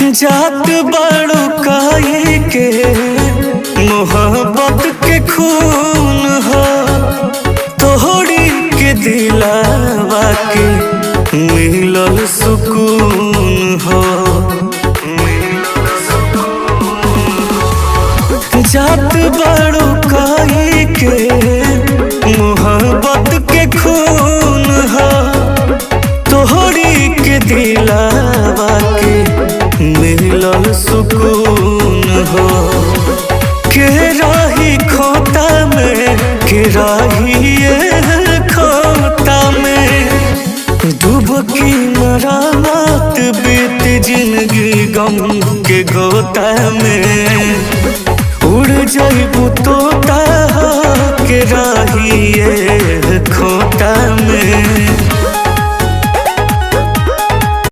जात बड़ो काहे के मोहब्बत के खून हो, तोहरी के दिलावा के मिलल सुकून हो। जात बड़ो काहे के मोहब्बत के खून हो, तोहरी के दिलावा के मिलल सुकून हो। के राही खोता में, के राही खोता में डुबकी मरामत बीत जिंदगी गम के गोता में।